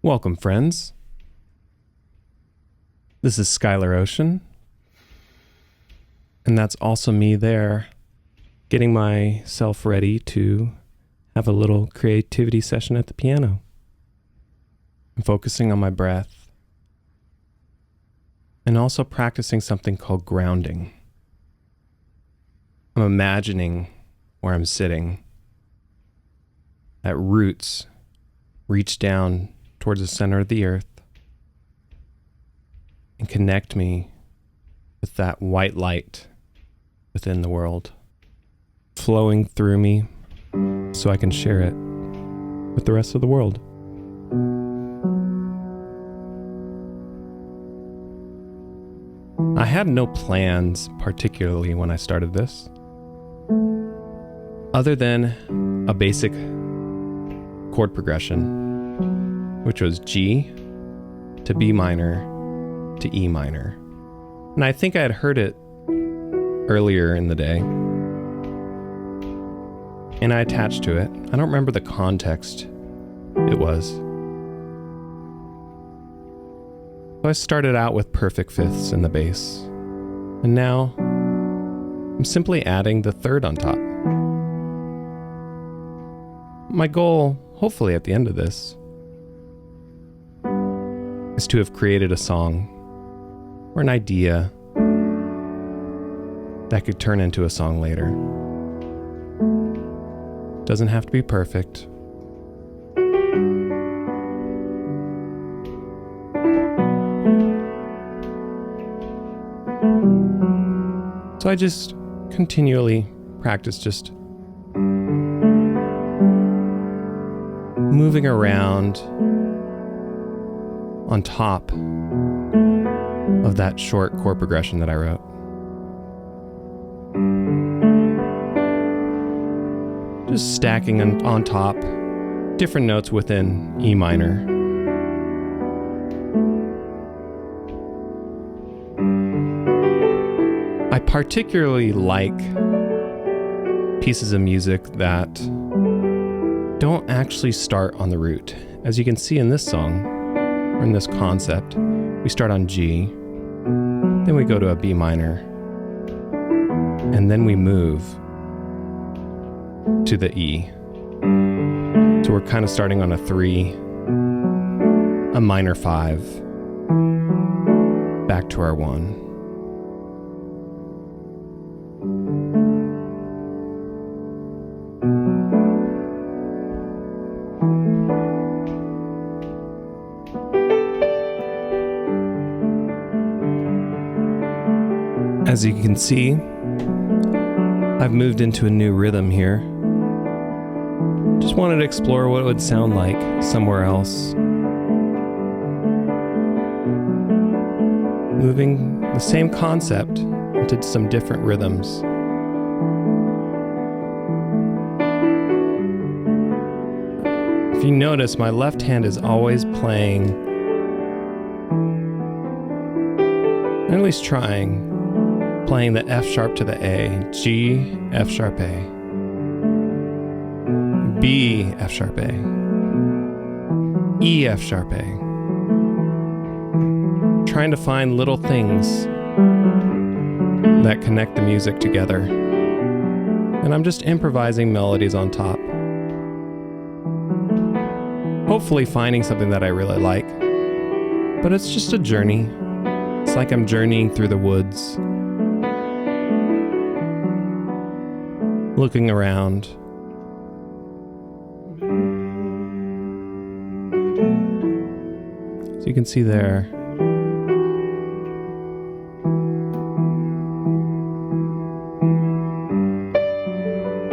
Welcome, friends. This is Skylar Ocean, and that's also me there, getting myself ready to have a little creativity session at the piano. I'm focusing on my breath, and also practicing something called grounding. I'm imagining where I'm sitting, that roots reach down towards the center of the earth and connect me with that white light within the world, flowing through me so I can share it with the rest of the world. I had no plans particularly when I started this, other than a basic chord progression, which was G to B minor to E minor. And I think I had heard it earlier in the day, and I attached to it. I don't remember the context it was. So I started out with perfect fifths in the bass, and now I'm simply adding the third on top. My goal, hopefully at the end of this, is to have created a song or an idea that could turn into a song later. Doesn't have to be perfect. So I just continually practice just moving around on top of that short chord progression that I wrote. Just stacking on top different notes within E minor. I particularly like pieces of music that don't actually start on the root. As you can see in this song, or in this concept, we start on G, then we go to a B minor, and then we move to the E. So we're kind of starting on a 3, a minor 5, back to our 1. As you can see, I've moved into a new rhythm here. Just wanted to explore what it would sound like somewhere else. Moving the same concept into some different rhythms. If you notice, my left hand is always playing, at least trying, playing the F sharp to the A, G, F sharp A, B, F sharp A, E, F sharp A. Trying to find little things that connect the music together. And I'm just improvising melodies on top. Hopefully finding something that I really like. But it's just a journey. It's like I'm journeying through the woods, looking around. So you can see there,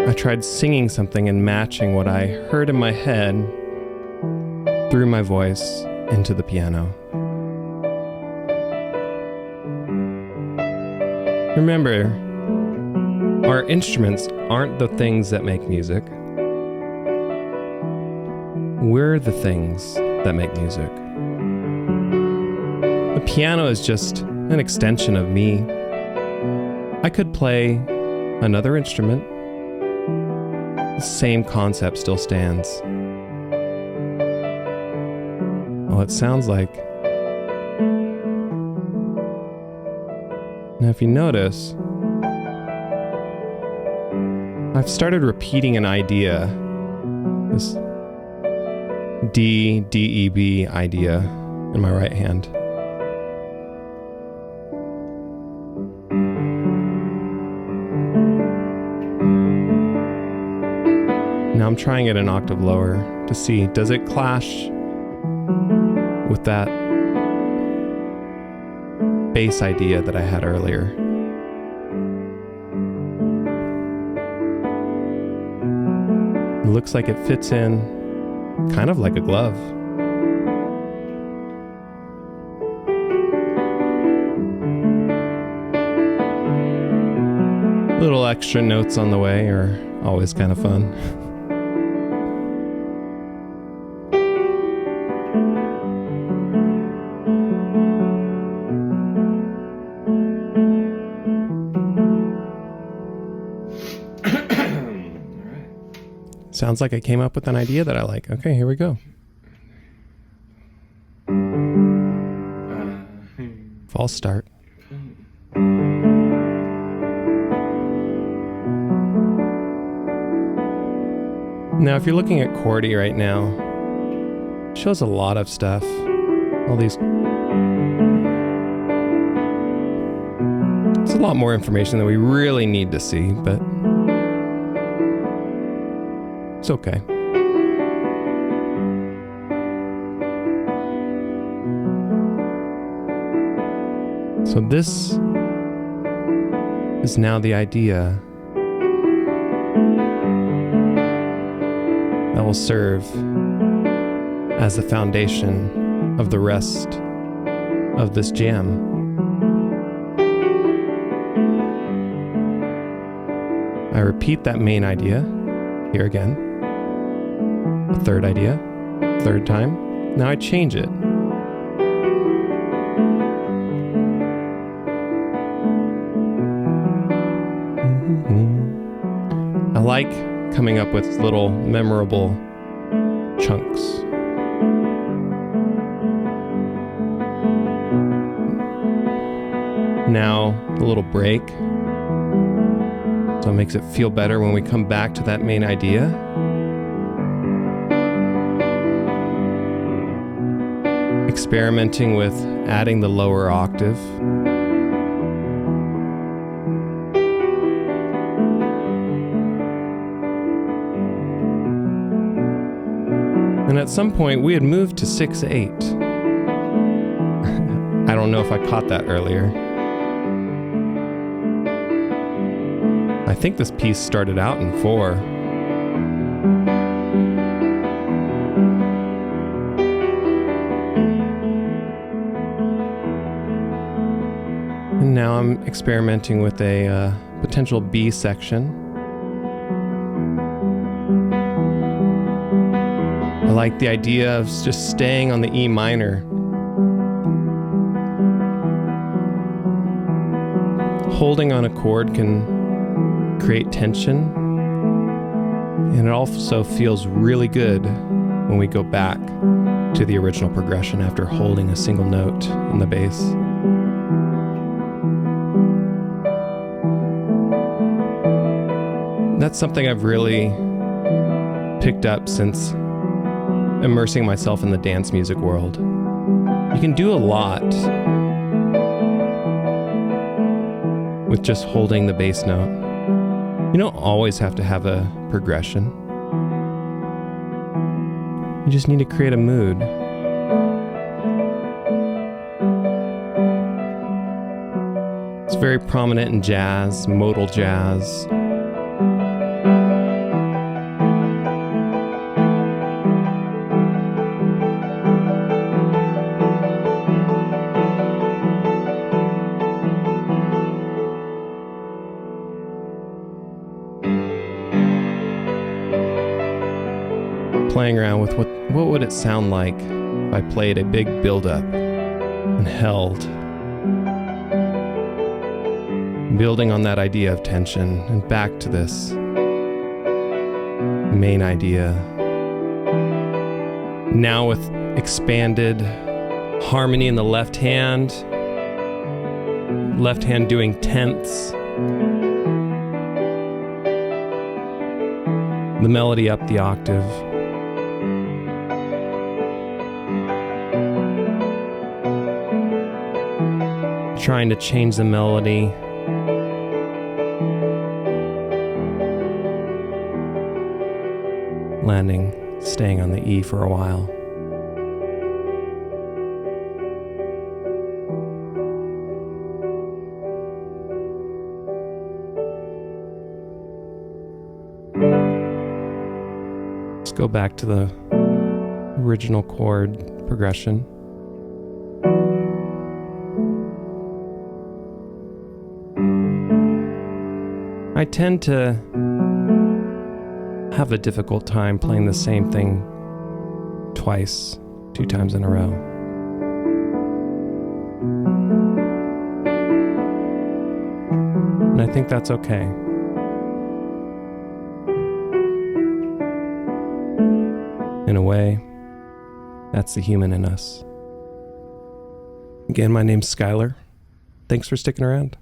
I tried singing something and matching what I heard in my head through my voice into the piano. Remember, our instruments aren't the things that make music. We're the things that make music. The piano is just an extension of me. I could play another instrument. The same concept still stands. Well, it sounds like... Now, if you notice, I've started repeating an idea, this D, D, E, B idea in my right hand. Now I'm trying it an octave lower to see, does it clash with that bass idea that I had earlier? It looks like it fits in kind of like a glove. Little extra notes on the way are always kind of fun. Sounds like I came up with an idea that I like. Okay, here we go. False start. Now, if you're looking at Chordy right now, it shows a lot of stuff. All these... It's a lot more information than we really need to see, but... It's okay. So this is now the idea that will serve as the foundation of the rest of this jam. I repeat that main idea here again. A third idea, third time. Now I change it. I like coming up with little memorable chunks. Now a little break. So it makes it feel better when we come back to that main idea. Experimenting with adding the lower octave. And at some point we had moved to 6/8. I don't know if I caught that earlier. I think this piece started out in 4. And now I'm experimenting with a potential B section. I like the idea of just staying on the E minor. Holding on a chord can create tension, and it also feels really good when we go back to the original progression after holding a single note in the bass. That's something I've really picked up since immersing myself in the dance music world. You can do a lot with just holding the bass note. You don't always have to have a progression. You just need to create a mood. It's very prominent in jazz, modal jazz. Playing around with what would it sound like if I played a big build-up and held, building on that idea of tension and back to this main idea, Now with expanded harmony in the left hand doing tenths, the melody up the octave. Trying to change the melody. Landing, staying on the E for a while. Let's go back to the original chord progression. I tend to have a difficult time playing the same thing twice, 2 times in a row. And I think that's okay. In a way, that's the human in us. Again, my name's Skylar. Thanks for sticking around.